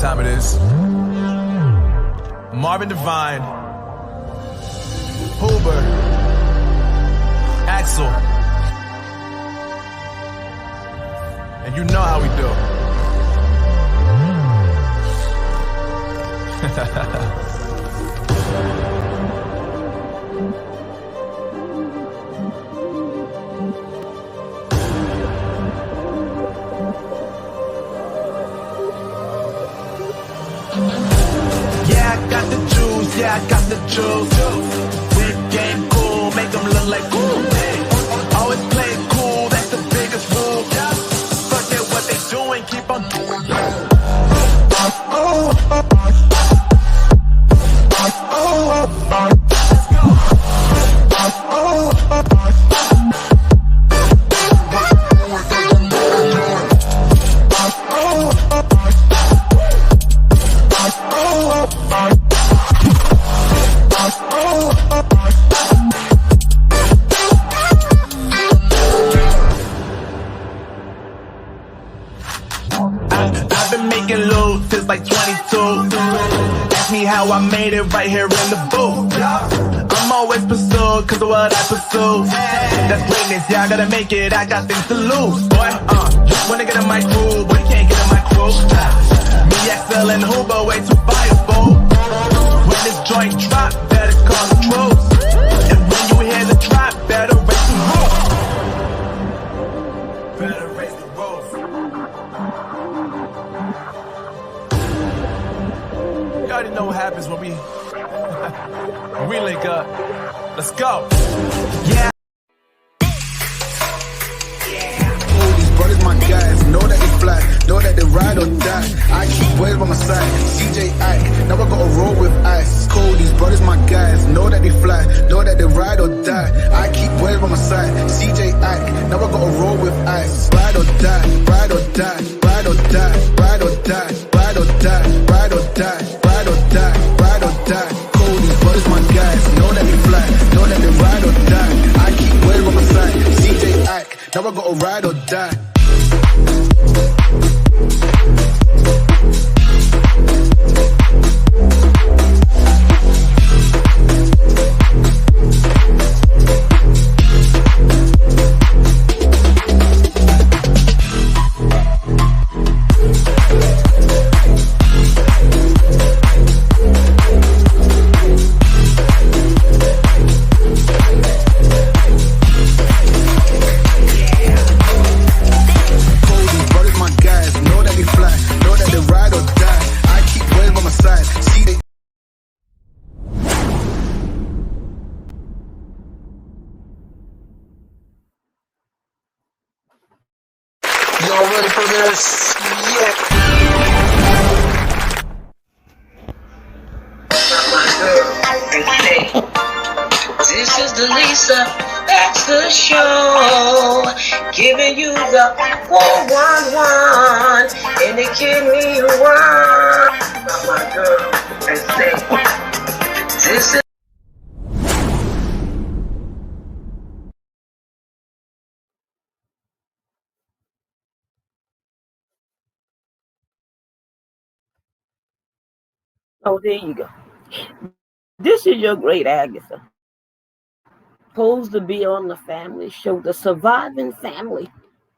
time it is. Marvin Devine, Huber, Axel, and you know how we do. Yeah, I got the juice. Whip game cool, make them look like cool. Always play it cool, that's the biggest rule. Forget what they doing, keep on doing. I've been making loot since like 22. Ask me how I made it right here in the booth. I'm always pursued cause of what I pursue. That's greatness, yeah, I gotta make it, I got things to lose. Boy, wanna get in my crew, but you can't get in my crew. Me, Axel, and Huber, way too fireable. When this joint drop, better call the troops. And when you hear the drop, better raise the roof. Better raise the roof. You already know what happens when we link up. Let's go. Yeah. All these brothers, my guys, know that they fly, know that they ride or die. I keep boys by my side, CJ Ike, now I gotta roll with ice. Cold, these brothers, my guys, know that they fly, know that they ride or die. I keep boys by my side, CJ Ike, now I gotta roll with ice. Ride or die, ride or die, ride or die, ride or die, ride or die, ride or die, ride or die, ride or die. Cold, these brothers, my guys, know that they fly, know that they ride or die. I keep boys by my side, CJ Ike, now I gotta ride or die. Y'all ready for this? Yeah. This is the Lisa Baxter Show, giving you the 411 and the kidney one. Not my girl, and say, this is. Oh, there you go. This is your great Agatha. Supposed to be on the family show, the surviving family.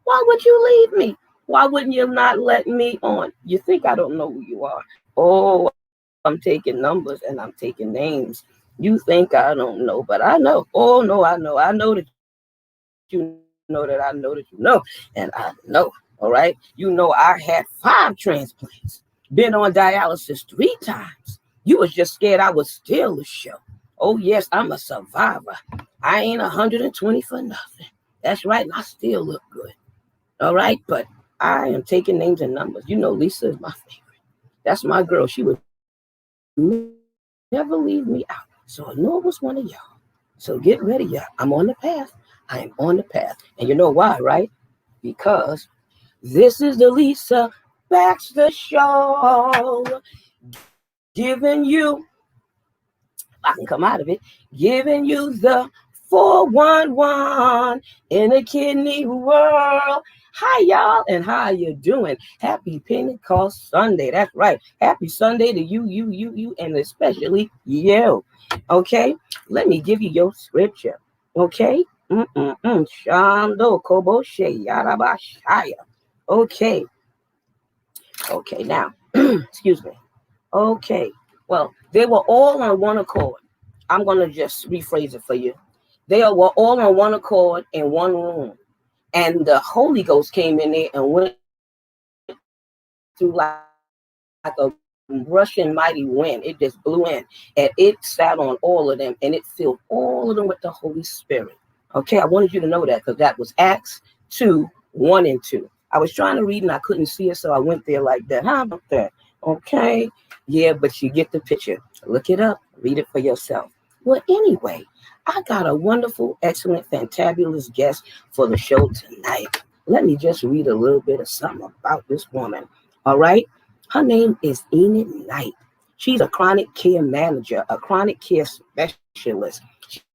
Why would you leave me? Why wouldn't you not let me on? You think I don't know who you are? Oh, I'm taking numbers and I'm taking names. You think I don't know, but I know. Oh, no, I know. I know that you know that I know that you know. And I know, all right? You know I had 5 transplants. Been on dialysis 3 times. You was just scared I would steal the show. Oh, yes, I'm a survivor. I ain't 120 for nothing. That's right, and I still look good. All right, but I am taking names and numbers. You know, Lisa is my favorite. That's my girl. She would never leave me out. So I know it was one of y'all. So get ready, y'all. I'm on the path. I am on the path. And you know why, right? Because this is the Lisa Baxter Show, giving you, I can come out of it, giving you the 411 in a kidney world. Hi, y'all, and how you doing? Happy Pentecost Sunday. That's right. Happy Sunday to you, and especially you. Okay, let me give you your scripture. Okay, Shando Kobo Yarabashaya. Okay, okay, now, excuse me. Okay, well, they were all on one accord. I'm going to just rephrase it for you. They were all on one accord in one room. And the Holy Ghost came in there and went through like a rushing mighty wind. It just blew in and it sat on all of them and it filled all of them with the Holy Spirit. Okay, I wanted you to know that because that was Acts 2, 1 and 2. I was trying to read and I couldn't see it, so I went there like that. How about that? Okay, yeah, but you get the picture. Look it up, read it for yourself. Well, anyway, I got a wonderful, excellent, fantabulous guest for the show tonight. Let me just read a little bit of something about this woman. All right, her name is Enid Knight. She's a chronic care manager, a chronic care specialist.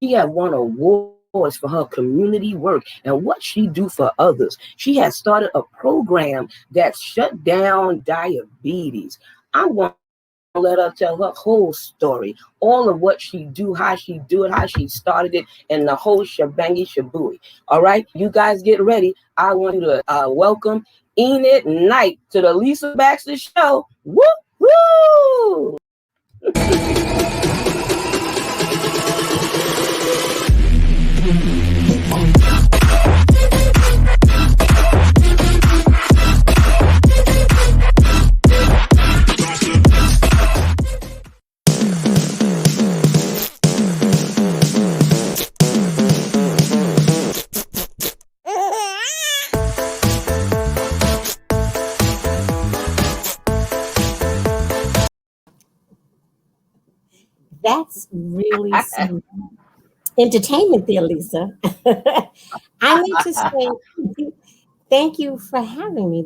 She has won awards for her community work and what she do for others. She has started a program that shut down diabetes. I'm going to let her tell her whole story, all of what she do, how she do it, how she started it, and the whole shebangy shabooey. All right, you guys get ready. I want you to welcome Enid Knight to the Lisa Baxter Show. Woo woo! That's really some entertainment there, Lisa. I need to say thank you for having me.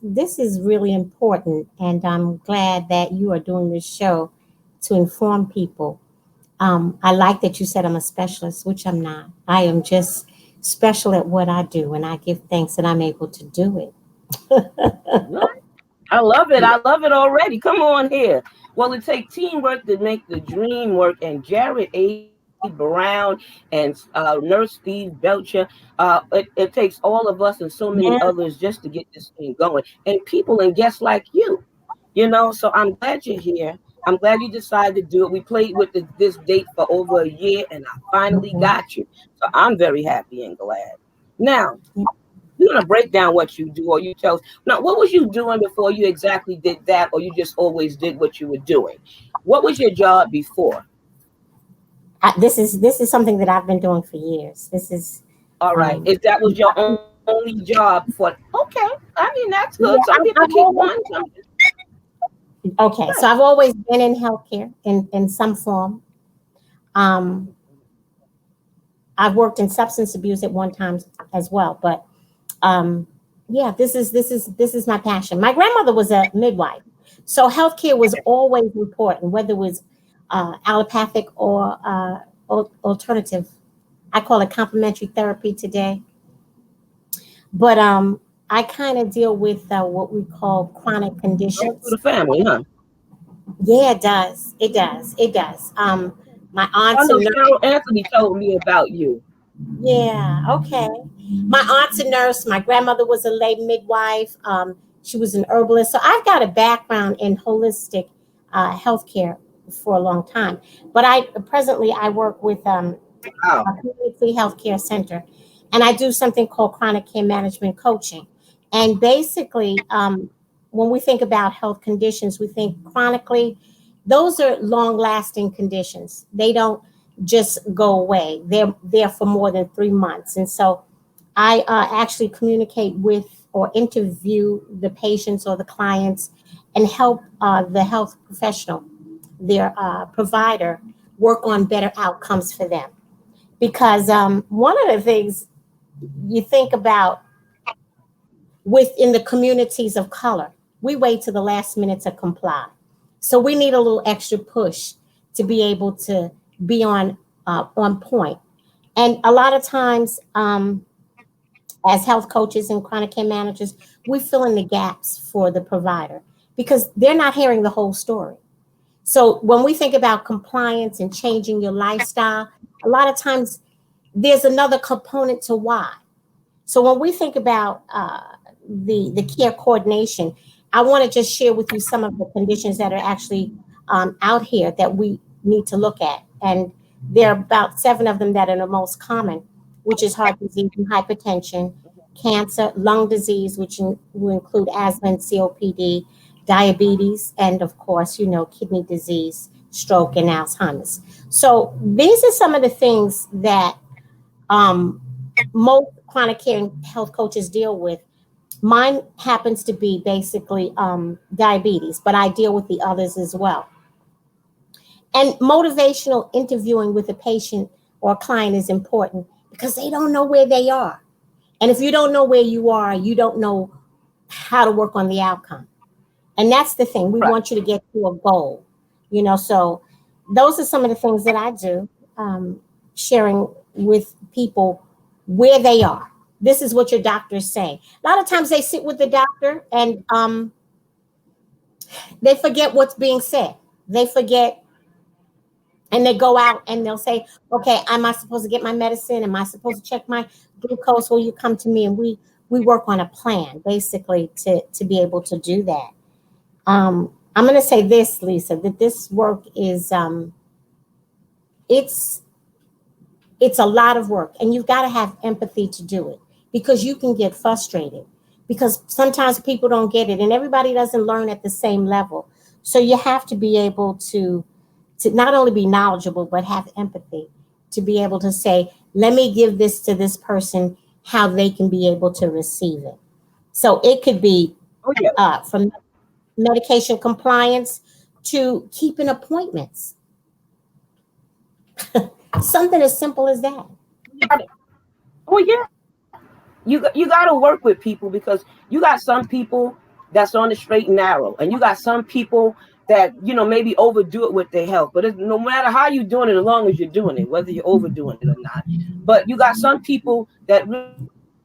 This is really important, and I'm glad that you are doing this show to inform people. I like that you said I'm a specialist, which I'm not. I am just special at what I do, and I give thanks that I'm able to do it. I love it. I love it already. Come on here. Well, it takes teamwork to make the dream work. And Jared A. Brown and Nurse Steve Belcher, it takes all of us and so many Yeah. others just to get this thing going. And people and guests like you, so I'm glad you're here. I'm glad you decided to do it. We played with this date for over a year, and I finally got you. So I'm very happy and glad. Now, you're going to break down what you do, or you tell us. Now, what was you doing before you exactly did that, or you just always did what you were doing? What was your job before? This is something that I've been doing for years. This is All right. um, If that was your only job for, okay. I mean, that's yeah, good. Some people I've keep always, one. okay. So I've always been in healthcare in some form. Um, I've worked in substance abuse at one time as well, but um, yeah, this is my passion. My grandmother was a midwife, so healthcare was always important, whether it was allopathic or alternative. I call it complementary therapy today. But I kind of deal with what we call chronic All through conditions. the family, huh? Yeah, it does. It does. It does. My I aunts know and Cheryl Anthony told me about you. yeah, okay. My aunt's a nurse. My grandmother was a lay midwife. She was an herbalist. So I've got a background in holistic healthcare for a long time. But I work with Wow. a community healthcare center, and I do something called chronic care management coaching. And basically, when we think about health conditions, we think chronically, those are long lasting conditions. They don't just go away. They're there for more than 3 months. And so I actually communicate with or interview the patients or the clients and help the health professional, their provider, work on better outcomes for them. Because one of the things you think about within the communities of color, we wait to the last minute to comply. So we need a little extra push to be able to be on point. And a lot of times, as health coaches and chronic care managers, we fill in the gaps for the provider because they're not hearing the whole story. So when we think about compliance and changing your lifestyle, a lot of times there's another component to why. So when we think about the care coordination, I want to just share with you some of the conditions that are actually out here that we need to look at. And there are about 7 of them that are the most common, which is heart disease and hypertension, cancer, lung disease, which will include asthma and COPD, diabetes, and of course, kidney disease, stroke, and Alzheimer's. So these are some of the things that most chronic care and health coaches deal with. Mine happens to be basically diabetes, but I deal with the others as well. And motivational interviewing with a patient or client is important because they don't know where they are. And if you don't know where you are, you don't know how to work on the outcome. And that's the thing. We want you to get to a goal, so those are some of the things that I do, sharing with people where they are. This is what your doctor is saying. A lot of times they sit with the doctor and they forget what's being said. They forget, and they go out and they'll say, okay, am I supposed to get my medicine? Am I supposed to check my glucose? Will you come to me? And we work on a plan basically to be able to do that. I'm going to say this, Lisa, that this work is, it's a lot of work, and you've got to have empathy to do it because you can get frustrated because sometimes people don't get it and everybody doesn't learn at the same level. So you have to be able to not only be knowledgeable, but have empathy to be able to say, let me give this to this person, how they can be able to receive it. So it could be from medication compliance to keeping appointments. Something as simple as that. Oh yeah, you got to work with people because you got some people that's on the straight and narrow, and you got some people that maybe overdo it with their health. But no matter how you're doing it, as long as you're doing it, whether you're overdoing it or not. But you got some people that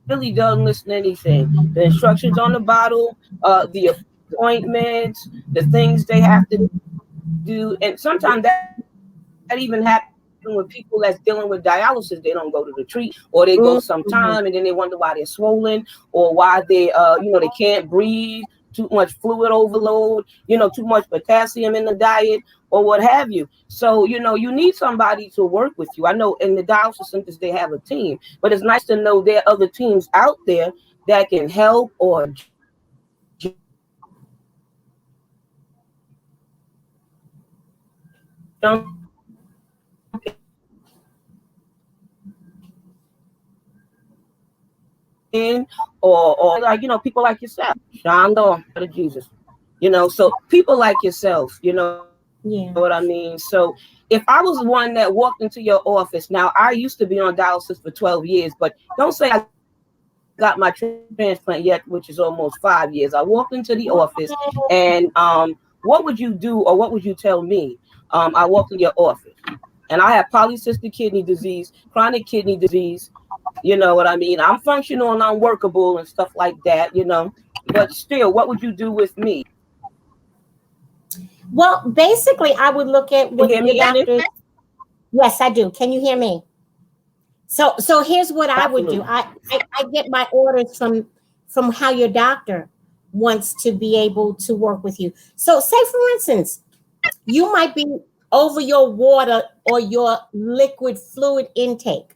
really don't listen to anything. The instructions on the bottle, the appointments, the things they have to do, and sometimes that even happens with people that's dealing with dialysis. They don't go to the treat, or they go sometime and then they wonder why they're swollen or why they they can't breathe, too much fluid overload, too much potassium in the diet or what have you. So you need somebody to work with you. I know in the dialysis centers they have a team, but it's nice to know there are other teams out there that can help or jump in, or like people like yourself, Shonda, Jesus, so people like yourself, what I mean. So if I was one that walked into your office, now I used to be on dialysis for 12 years, but don't say I got my transplant yet, which is almost 5 years. I walked into the office and what would you do, or what would you tell me? I walked in your office and I have polycystic kidney disease, chronic kidney disease. You know what I mean? I'm functional and I'm workable and stuff like that, but still, what would you do with me? Well, basically, I would look at what your doctor. Yes, I do. Can you hear me? So here's what Absolutely. I would do. I get my orders from how your doctor wants to be able to work with you. So say, for instance, you might be over your water or your liquid fluid intake.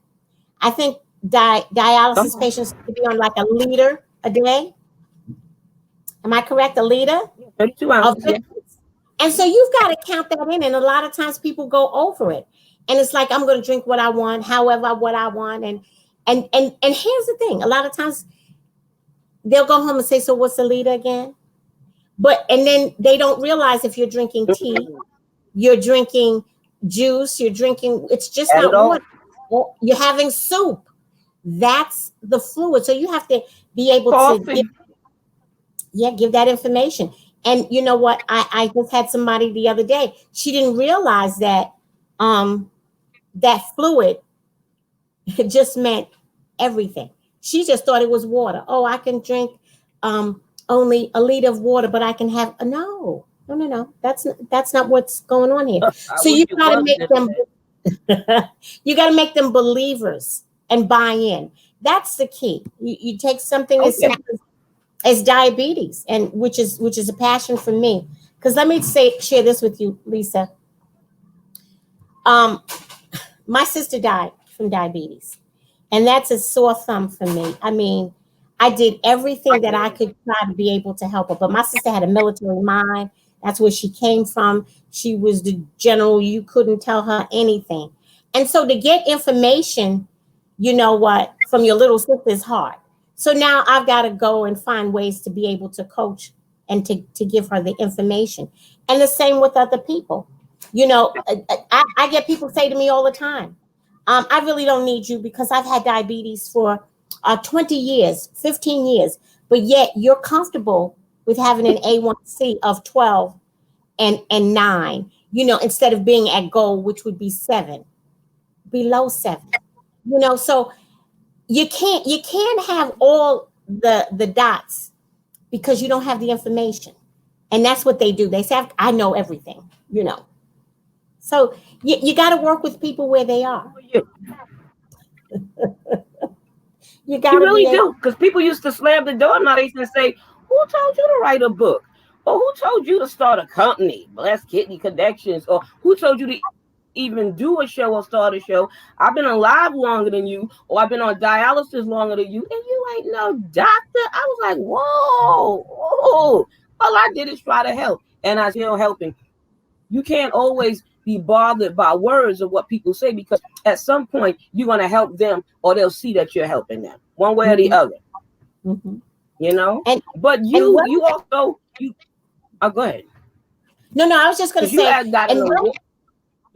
I think dialysis patients should be on like a liter a day. Am I correct? A liter? 32 ounces. Yeah. And so you've got to count that in. And a lot of times people go over it. And it's like, I'm going to drink what I want, however, what I want. And here's the thing. A lot of times they'll go home and say, so what's a liter again? And then they don't realize if you're drinking tea, you're drinking juice, it's just not water. You're having soup. That's the fluid. So you have to be able to give that information. And you know what? I just had somebody the other day. She didn't realize that that fluid It just meant everything. She just thought it was water. Oh, I can drink only a liter of water, but I can have no, no, no, no. That's not what's going on here. I So wish you it got to was make just them. that. You got to make them believers and buy in. That's the key. You take something as Okay. simple as diabetes, and which is a passion for me. Because let me share this with you, Lisa. Um, my sister died from diabetes, and that's a sore thumb for me. I mean, I did everything that I could try to be able to help her, but my sister had a military mind. That's where she came from. She was the general. You couldn't tell her anything. And so to get information, you know what, from your little sister is hard. So now I've got to go and find ways to be able to coach and to give her the information. And the same with other people. You know, I get people say to me all the time, I really don't need you because I've had diabetes for 20 years, 15 years, but yet you're comfortable with having an A1C of 12 and 9, you know, instead of being at goal, which would be 7, below 7. You know, so you can't have all the dots because you don't have the information. And that's what they do. They say, I know everything, you know. So you got to work with people where they are. You, You got you to be really able. do. Because people used to slam the door in my face and say, who told you to write a book? Or who told you to start a company? Bless Kidney Connections. Or who told you to even do a show or start a show? I've been alive longer than you, or I've been on dialysis longer than you, and you ain't no doctor. I was like, whoa, whoa. All I did is try to help, and I still helping. You can't always be bothered by words of what people say because at some point you're going to help them or they'll see that you're helping them one way or the Mhm, other, mhm. you know. And But and what? you also you go ahead, No, no. I was just going to because you say, had got an and what? award.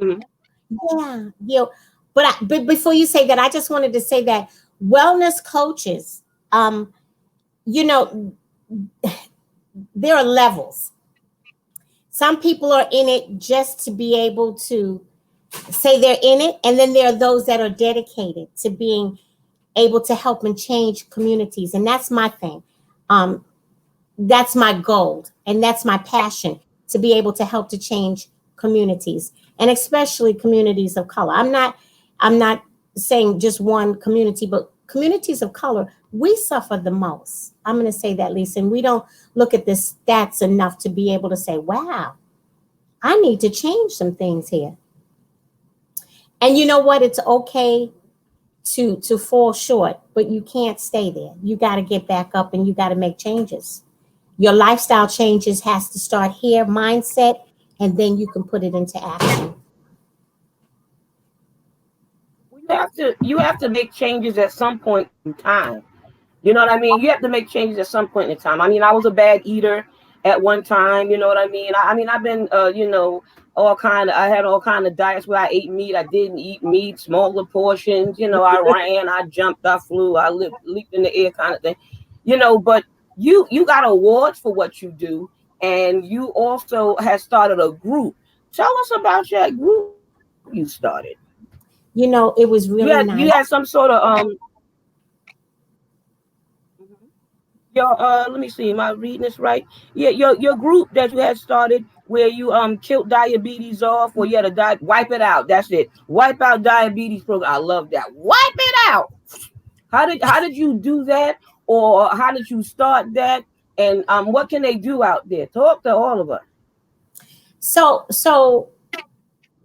Mhm. Yeah, but before you say that, I just wanted to say that wellness coaches, um, you know, there are levels. Some people are in it just to be able to say they're in it, and then there are those that are dedicated to being able to help and change communities, and that's my thing. Um, that's my goal, and that's my passion, to be able to help to change communities, and especially communities of color. I'm not saying just one community, but communities of color, we suffer the most. I'm going to say that, Lisa, and we don't look at the stats enough to be able to say, wow, I need to change some things here. And you know what, it's okay to fall short, but you can't stay there. You got to get back up and you got to make changes. Your lifestyle changes has to start here, mindset, and then you can put it into action. You have to make changes at some point in time. You know what I mean? You have to make changes at some point in time. I mean, I was a bad eater at one time. You know what I mean? I mean, I've been, all kind of. I had all kind of diets where I ate meat. I didn't eat meat, smaller portions. You know, I ran, I jumped, I flew, I leaped in the air, kind of thing. You know, but you got awards for what you do, and you also have started a group. Tell us about your group you started. You know, it was You really had nice. some sort of your let me see, am I reading this right? Yeah, your group that you had started where you killed diabetes off, or you had to wipe it out. That's it. Wipe out diabetes program. I love that. Wipe it out. How did you do that? Or how did you start that? And what can they do out there? Talk to all of us. So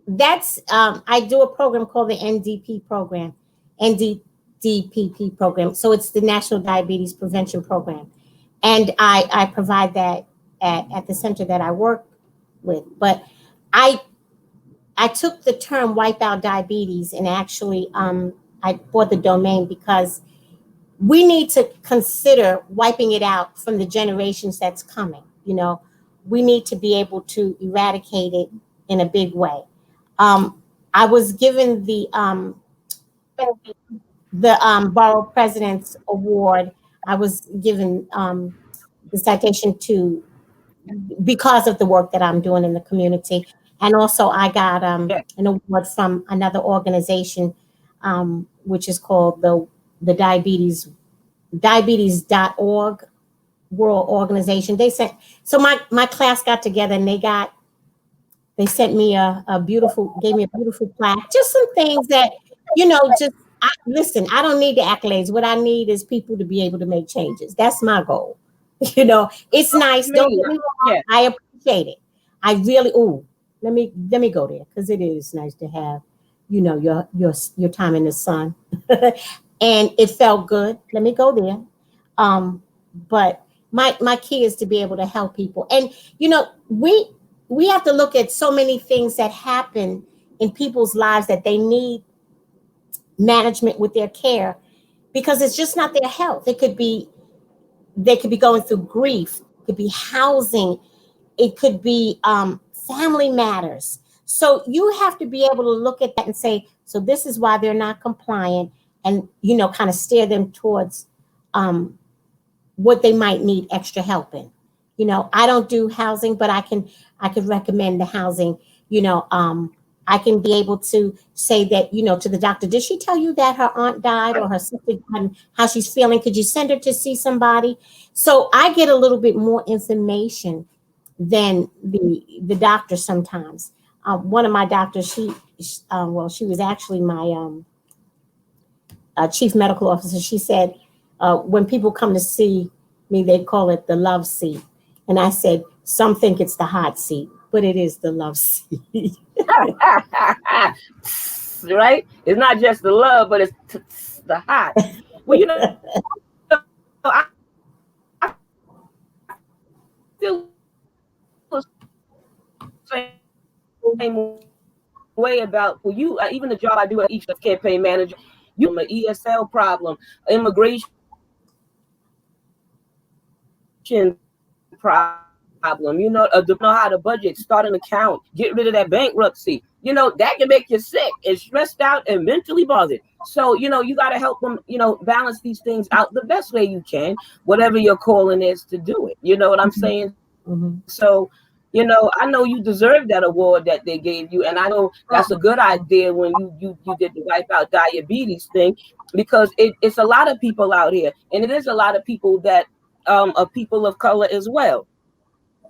that's I do a program called the NDP program, NDDPP program. So it's the National Diabetes Prevention Program, and I provide that at the center that I work with. But I I took the term "wipe out diabetes" and actually I bought the domain because we need to consider wiping it out from the generations that's coming. You know, we need to be able to eradicate it in a big way. I was given the Borough President's Award. I was given the citation to because of the work that I'm doing in the community, and also I got Yeah. an award from another organization which is called the diabetes.org World Organization. They sent, so my class got together and they sent me gave me a beautiful plaque, just some things that, listen, I don't need the accolades. What I need is people to be able to make changes. That's my goal. It's nice. Don't get me wrong. Yeah. I appreciate it. I really, let me go there, because it is nice to have, your time in the sun. And it felt good. Let me go there. But my key is to be able to help people. And we have to look at so many things that happen in people's lives that they need management with their care, because it's just not their health. They could be going through grief. It could be housing. It could be family matters. So you have to be able to look at that and say, so this is why they're not compliant, and kind of steer them towards what they might need extra help in. I don't do housing, but I could recommend the housing. I can be able to say that, to the doctor, did she tell you that her aunt died or her sister died and how she's feeling? Could you send her to see somebody? So I get a little bit more information than the doctor sometimes. One of my doctors, she was actually my chief medical officer. She said, when people come to see me, they call it the love seat. And I said, some think it's the hot seat, but it is the love seat. Right? It's not just the love, but it's the hot. Well, I feel the same way about you. Even the job I do at each campaign manager, an ESL problem, immigration problem, don't know how to budget, start an account, get rid of that bankruptcy. That can make you sick and stressed out and mentally bothered. So, you got to help them, balance these things out the best way you can, whatever your calling is to do it. You know what I'm saying? Mm-hmm. So, I know you deserve that award that they gave you. And I know that's a good idea when you did the Wipe Out Diabetes thing, because it's a lot of people out here. And it is a lot of people that are people of color as well.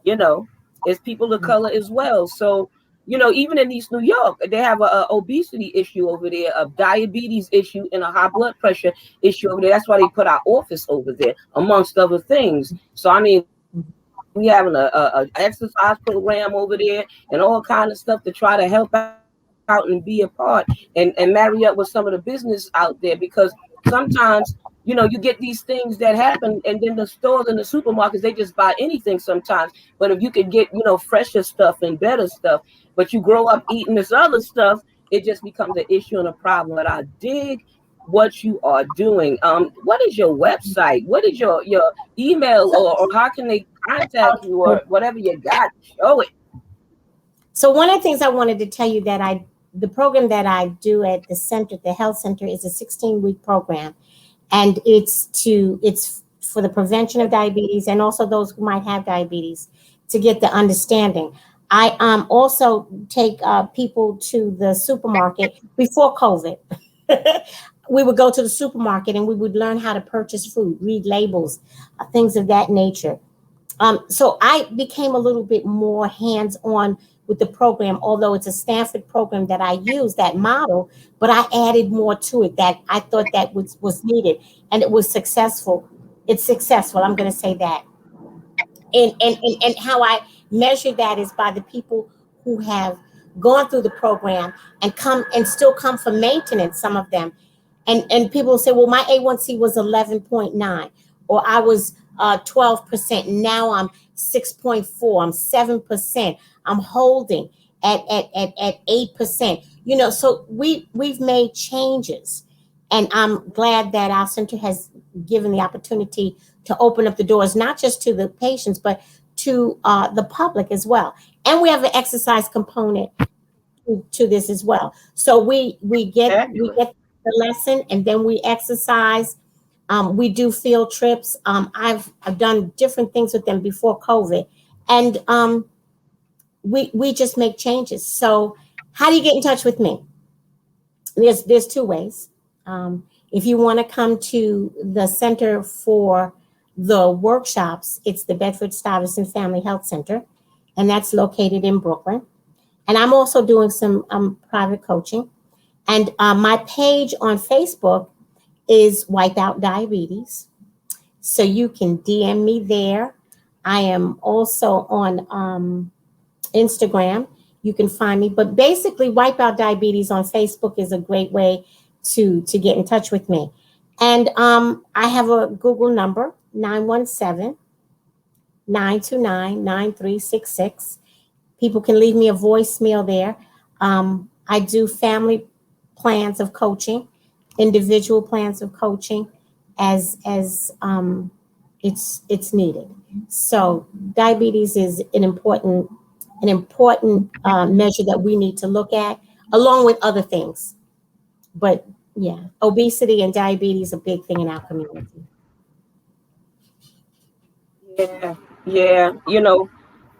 It's people of color as well. So, even in East New York, they have a obesity issue over there, a diabetes issue, and a high blood pressure issue over there. That's why they put our office over there, amongst other things. So, I mean, we having a exercise program over there and all kind of stuff to try to help out and be a part and marry up with some of the business out there, because sometimes you get these things that happen, and then the stores and the supermarkets, they just buy anything sometimes. But if you could get fresher stuff and better stuff, but you grow up eating this other stuff, it just becomes an issue and a problem. But I dig what you are doing. What is your website? What is your email, or how can they contact you, or whatever you got? Show it. So one of the things I wanted to tell you, that the program that I do at the center, the health center, is a 16-week program, and it's for the prevention of diabetes and also those who might have diabetes to get the understanding. I also take people to the supermarket. Before COVID, we would go to the supermarket and we would learn how to purchase food, read labels, things of that nature. So I became a little bit more hands-on with the program, although it's a Stanford program that I use, that model, but I added more to it that I thought that was needed, and it was successful. It's successful, I'm going to say that. And how I measure that is by the people who have gone through the program and still come for maintenance, some of them. And people will say, well, my A1C was 11.9, or I was 12%. Now I'm 6.4. I'm 7%. I'm holding at 8%. So we've made changes, and I'm glad that our center has given the opportunity to open up the doors, not just to the patients, but to the public as well. And we have an exercise component to this as well. So we get the lesson, and then we exercise. We do field trips. I've done different things with them before COVID, and we just make changes. So how do you get in touch with me? There's two ways. If you want to come to the Center for the workshops, it's the Bedford Stuyvesant Family Health Center, and that's located in Brooklyn. And I'm also doing some private coaching. And my page on Facebook is Wipeout Diabetes. So you can DM me there. I am also on Instagram. You can find me. But basically, Wipeout Diabetes on Facebook is a great way to get in touch with me. And I have a Google number, 917-929-9366. People can leave me a voicemail there. I do family plans of coaching, individual plans of coaching as it's needed. So diabetes is an important measure that we need to look at, along with other things. But yeah, obesity and diabetes are a big thing in our community. Yeah.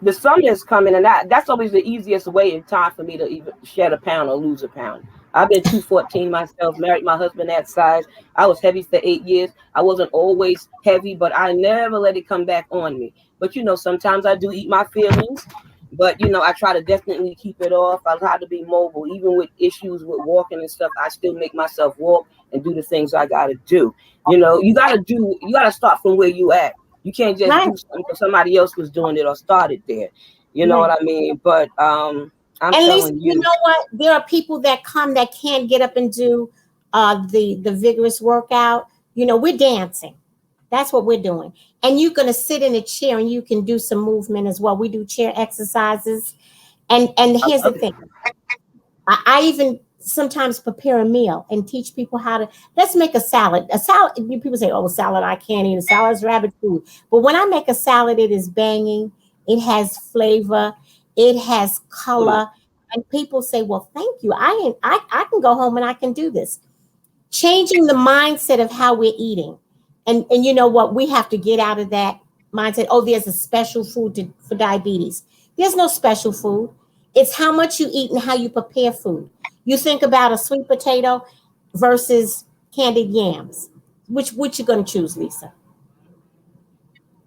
The summer is coming, and that's always the easiest way in time for me to even shed a pound or lose a pound. I've been 214 myself, married my husband that size. I was heavy for 8 years. I wasn't always heavy, but I never let it come back on me. But, sometimes I do eat my feelings, but, I try to definitely keep it off. I try to be mobile. Even with issues with walking and stuff, I still make myself walk and do the things I got to do. You got to start from where you at. You can't just do something because somebody else was doing it or started there. You know what I mean? But I'm telling you. You know what? There are people that come that can't get up and do the vigorous workout. We're dancing. That's what we're doing. And you're going to sit in a chair and you can do some movement as well. We do chair exercises. And here's the thing. I even sometimes prepare a meal and teach people how to, let's make a salad. A salad, people say, oh, salad, I can't eat. A salad is rabbit food. But when I make a salad, it is banging. It has flavor. It has color. And people say, well, thank you. I can go home and I can do this. Changing the mindset of how we're eating. And you know what? We have to get out of that mindset. Oh, there's a special food for diabetes. There's no special food. It's how much you eat and how you prepare food. You think about a sweet potato versus candied yams. Which you going to choose, Lisa?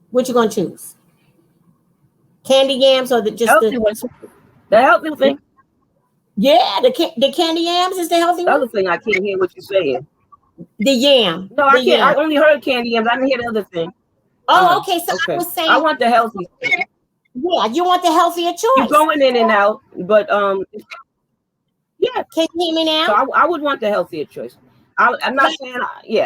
What you going to choose? Candy yams or the healthy thing? Yeah, the candy yams is the healthy one. The other thing, I can't hear what you're saying. The yam. No, I can't. Yam. I only heard candy yams. I didn't hear the other thing. Oh, okay. So I was saying, I want the healthy thing. Yeah, you want the healthier choice. You're going in and out, but yeah. Can you hear me now? So I would want the healthier choice. I'm not saying,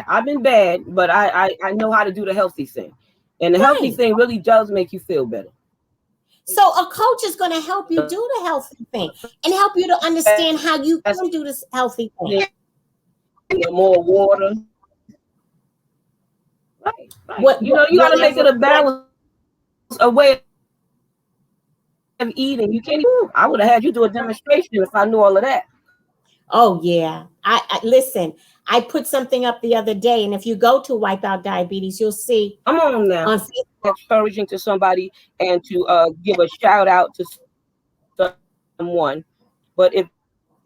I've been bad, but I know how to do the healthy thing. And the healthy thing really does make you feel better. So a coach is going to help you do the healthy thing and help you to understand how you can do this healthy thing. More water. Right. You got to make it a balance, a way of eating. You can't even, I would have had you do a demonstration if I knew all of that. Oh, yeah. I listen, I put something up the other day, and if you go to Wipeout Diabetes, you'll see. I'm on now. Encouraging to somebody and to give a shout out to someone. But if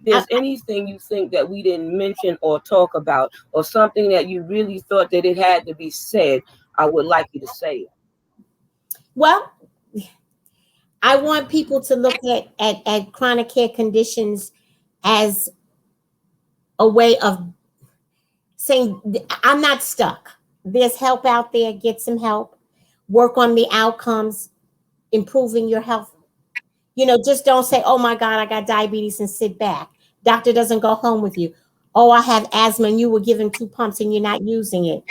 there's anything you think that we didn't mention or talk about, or something that you really thought that it had to be said, I would like you to say it. Well, I want people to look at chronic care conditions as a way of saying, I'm not stuck. There's help out there. Get some help. Work on the outcomes, improving your health. Just don't say, oh my God, I got diabetes, and sit back. Doctor doesn't go home with you. Oh, I have asthma and you were given 2 pumps and you're not using it.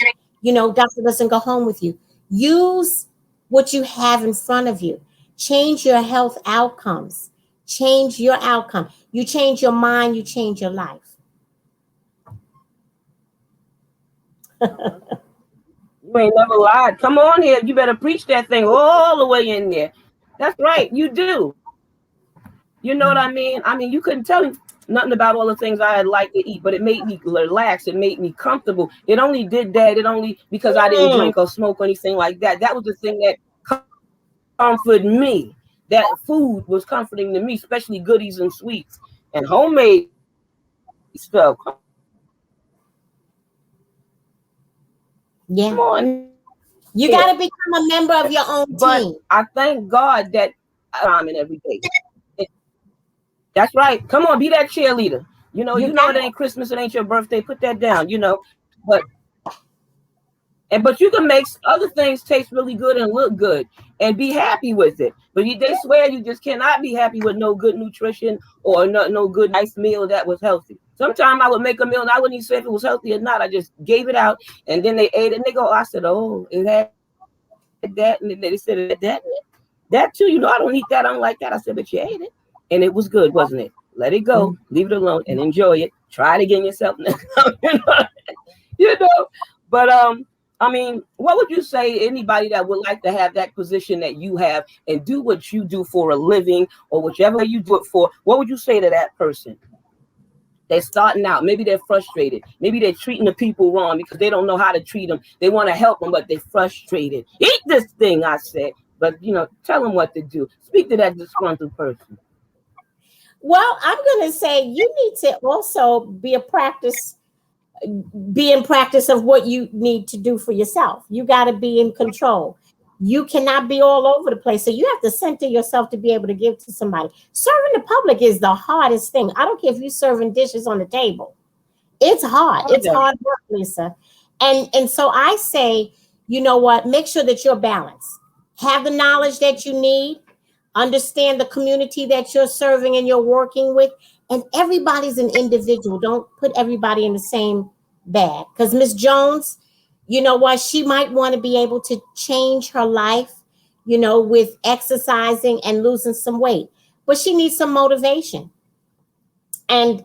Doctor doesn't go home with you. Use what you have in front of you. Change your health outcomes. Change your outcome. You change your mind, you change your life. You ain't never lied. Come on here. You better preach that thing all the way in there. That's right. You do. You know what I mean? You couldn't tell me nothing about all the things I like to eat, but it made me relax. It made me comfortable. It only did that. It only because I didn't drink or smoke or anything like that. That was the thing that comforted me. That food was comforting to me, especially goodies and sweets and homemade stuff. Yeah. Come on You here. got to become a member of your own But team. I thank God that I'm in every day. That's right. Come on, be that cheerleader. You You know got it ain't Christmas, it ain't your birthday. Put that down. But but you can make other things taste really good and look good and be happy with it. But they swear you just cannot be happy with no good nutrition or no good nice meal that was healthy. Sometimes I would make a meal and I wouldn't even say if it was healthy or not. I just gave it out and then they ate it and they go, I said, oh, it had that. And then they said it had that. That too, I don't eat that. I don't like that. I said, but you ate it. And it was good, wasn't it? Let it go, it. leave it alone, and enjoy it. Try it again yourself next time. you know. But I mean, what would you say anybody that would like to have that position that you have and do what you do for a living or whichever you do it for? What would you say to that person? They're starting out. Maybe they're frustrated. Maybe they're treating the people wrong because they don't know how to treat them. They want to help them, but they're frustrated. Eat this thing, I said. But tell them what to do. Speak to that disgruntled person. Well, I'm going to say you need to also be in practice of what you need to do for yourself. You got to be in control. You cannot be all over the place. So you have to center yourself to be able to give to somebody. Serving the public is the hardest thing. I don't care if you're serving dishes on the table. It's hard. It's hard work, Lisa. And so I say, you know what? Make sure that you're balanced. Have the knowledge that you need. Understand the community that you're serving and you're working with. And everybody's an individual. Don't put everybody in the same bag. Because Miss Jones, you know what? She might want to be able to change her life, with exercising and losing some weight. But she needs some motivation. And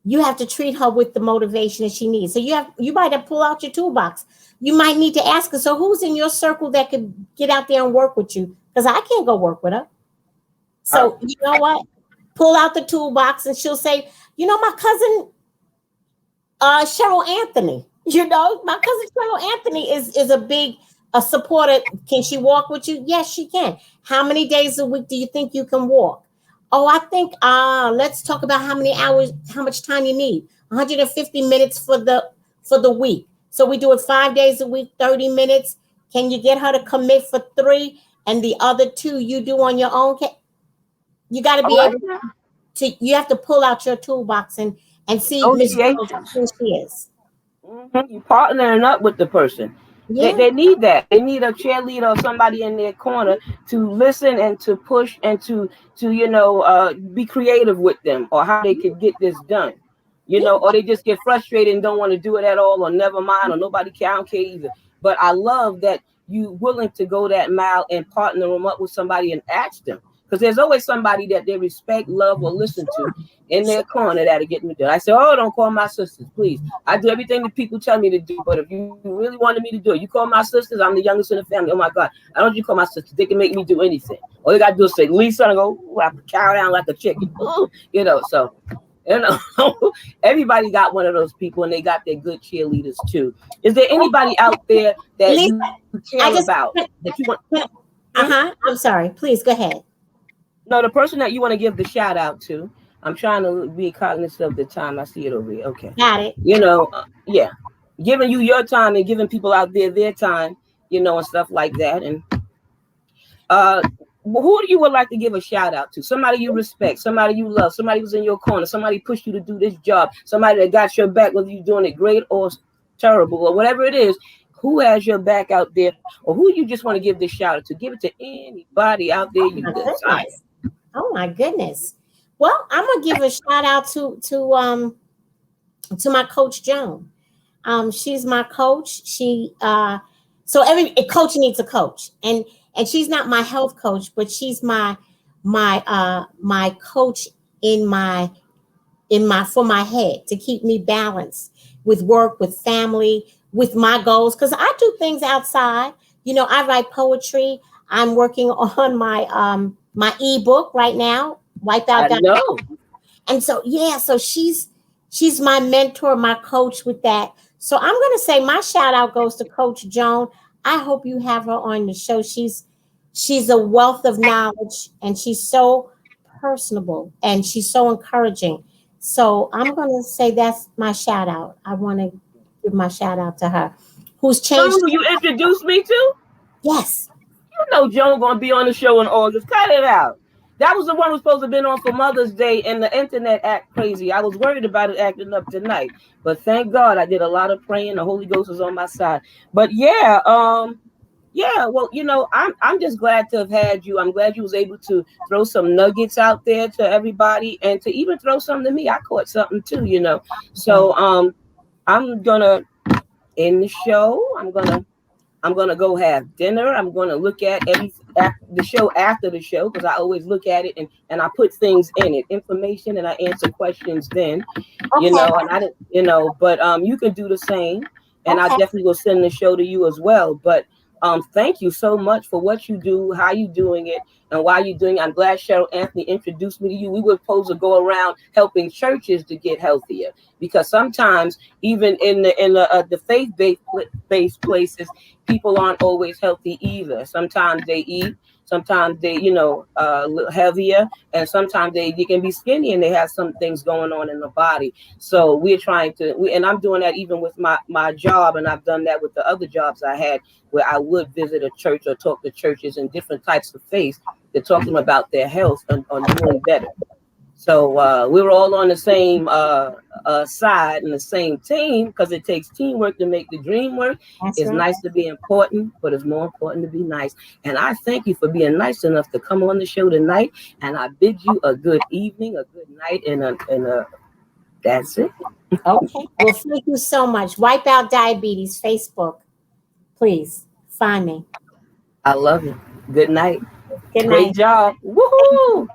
you have to treat her with the motivation that she needs. So you might have to pull out your toolbox. You might need to ask her, so who's in your circle that could get out there and work with you? Because I can't go work with her. So you know what? Pull out the toolbox and she'll say, my cousin Cheryl Anthony. My cousin Cheryl Anthony is a big supporter. Can she walk with you? Yes, she can. How many days a week do you think you can walk? Oh, I think let's talk about how many hours, how much time you need. 150 minutes for the week. So we do it 5 days a week, 30 minutes. Can you get her to commit for 3 and the other 2 you do on your own? You got to be able to, you have to pull out your toolbox and see Miss Jones who she is. You partnering up with the person. Yeah. They need that. They need a cheerleader or somebody in their corner to listen and to push and to be creative with them or how they could get this done. Or they just get frustrated and don't want to do it at all or never mind or nobody care either. But I love that you willing to go that mile and partner them up with somebody and ask them. Because there's always somebody that they respect, love, or listen to in their corner that'll get me done. I say, oh, don't call my sisters, please. I do everything that people tell me to do. But if you really wanted me to do it, you call my sisters. I'm the youngest in the family. Oh, my God. I don't want you to call my sisters. They can make me do anything. All they got to do is say, Lisa, and go, I cow down like a chicken. So, everybody got one of those people, and they got their good cheerleaders, too. Is there anybody out there that Lisa, you care about that you want? I'm sorry. Please go ahead. No, the person that you want to give the shout out to. I'm trying to be cognizant of the time. I see it over here. Okay. Got it. Yeah. Giving you your time and giving people out there their time, and stuff like that. And who do you would like to give a shout out to? Somebody you respect, somebody you love, somebody who's in your corner, somebody pushed you to do this job, somebody that got your back, whether you're doing it great or terrible or whatever it is. Who has your back out there, or who you just want to give this shout out to? Give it to anybody out there you desire. Oh my goodness. Well, I'm gonna give a shout out to my coach Joan. She's my coach. So every coach needs a coach, and she's not my health coach, but she's my coach in my for my head to keep me balanced with work, with family, with my goals. Because I do things outside. I write poetry. I'm working on my ebook right now. Wipe out. And so so she's my mentor, my coach with that. So I'm going to say my shout out goes to Coach Joan. I hope you have her on the show. She's a wealth of knowledge, and she's so personable, and she's so encouraging. So I'm going to say that's my shout out. I want to give my shout out to her. who's changed. Joan, who you introduced me to? Yes. You know Joan gonna be on the show in August. Cut it out. That was the one who was supposed to have been on for Mother's Day, and the internet act crazy. I was worried about it acting up tonight, but thank God I did a lot of praying. The Holy Ghost was on my side. But yeah, well, you know, I'm just glad to have had you. I'm glad you was able to throw some nuggets out there to everybody, and to even throw something to me. I caught something too, you know. So I'm gonna end the show. I'm gonna go have dinner. I'm gonna look at the show after the show, because I always look at it and I put things in it, information, and I answer questions then. Okay. You know, and I didn't, you know, but you can do the same, and I definitely will send the show to you as well. But thank you so much for what you do, how you doing it, and why you doing it. I'm glad Cheryl Anthony introduced me to you. We were supposed to go around helping churches to get healthier, because sometimes even in the faith-based places, people aren't always healthy either. Sometimes they eat, sometimes they, you know, a little heavier, and sometimes they can be skinny and they have some things going on in the body. So we're trying to, and I'm doing that even with my job, and I've done that with the other jobs I had, where I would visit a church or talk to churches in different types of faith to talk to them about their health and on doing better. So we were all on the same side and the same team, because it takes teamwork to make the dream work. It's nice to be important, but it's more important to be nice. And I thank you for being nice enough to come on the show tonight. And I bid you a good evening, a good night, and that's it. Okay. Well, thank you so much. Wipe Out Diabetes, Facebook. Please find me. I love you. Good night. Good night. Great job. Woohoo!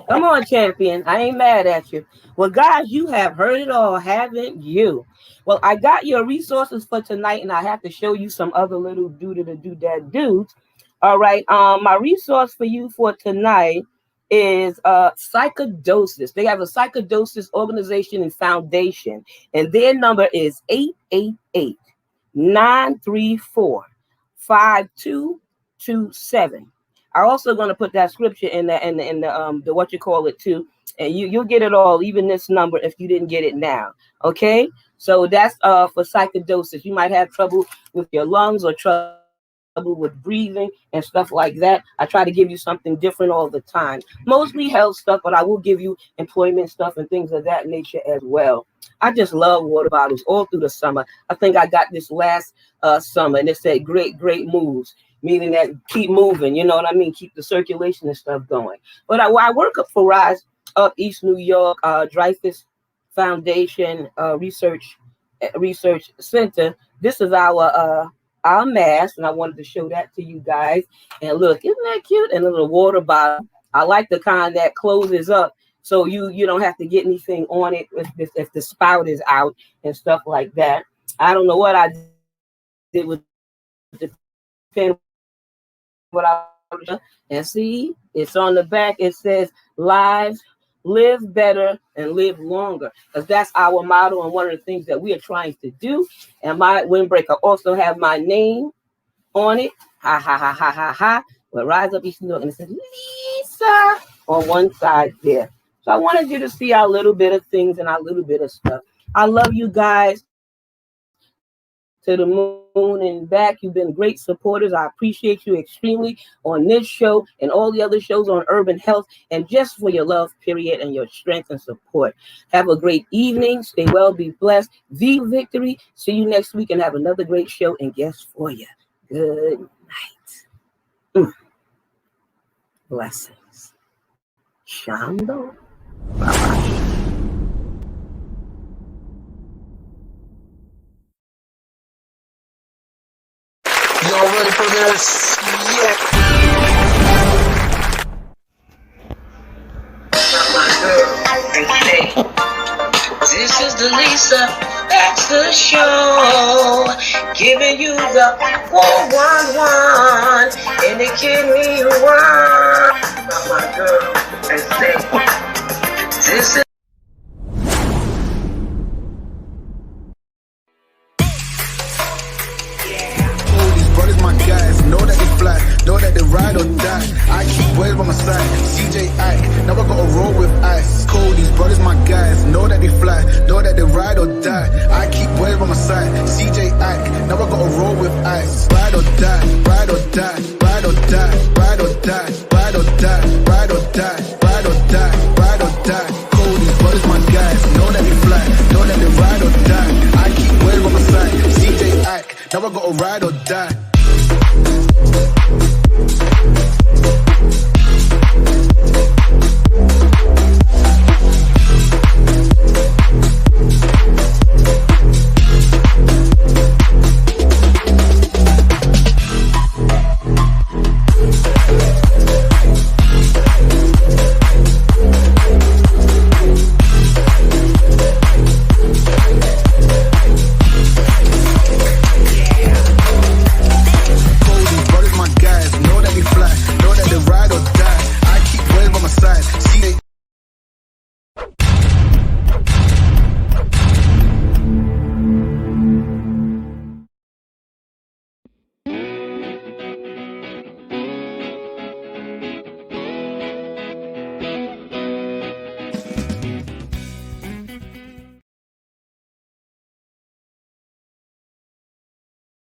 Come on, champion. I ain't mad at you. Well, guys, you have heard it all, haven't you? Well, I got your resources for tonight, and I have to show you some other little dudes. All right. My resource for you for tonight is Psychodosis. They have a Psychodosis organization and foundation, and their number is 888-934-5227. I'm also going to put that scripture in the what you call it too, and you'll get it all, even this number, if you didn't get it now. Okay, so that's for Psychodosis. You might have trouble with your lungs or trouble with breathing and stuff like that. I try to give you something different all the time, mostly health stuff, but I will give you employment stuff and things of that nature as well. I just love water bottles all through the summer. I think I got this last summer, and it said great moves, meaning that keep moving, you know what I mean? Keep the circulation and stuff going. But I work up for Rise Up East New York, Dreyfus Foundation Research Center. This is our mask, and I wanted to show that to you guys. And look, isn't that cute? And a little water bottle. I like the kind that closes up, so you don't have to get anything on it if the spout is out and stuff like that. I don't know what I did with the pen. And see, it's on the back. It says live better and live longer, because that's our motto and one of the things that we are trying to do. And my windbreaker also have my name on it. Ha ha ha ha ha ha. Well, Rise Up East New York, and it says Lisa on one side there. So I wanted you to see our little bit of things and our little bit of stuff. I love you guys to the moon and back. You've been great supporters. I appreciate you extremely on this show and all the other shows on urban health, and just for your love, period, and your strength and support. Have a great evening. Stay well, be blessed. The victory. See you next week and have another great show and guests for you. Good night. Blessings. Shando. Bye-bye. Y'all ready for this? Yeah. This is the Lisa Baxter Show, giving you the 411 and the kidney one. My girl, and say, this is. Brothers, my guys, know that they fly, know that they ride or die. I keep boys by my side, CJ Ike, now I gotta roll with ice. Cold, these brothers, my guys, know that they fly, know that they ride or die. I keep boys boys by my side. CJ Ike, now I gotta roll with ice. Ride or die, ride or die, ride or die, ride or die.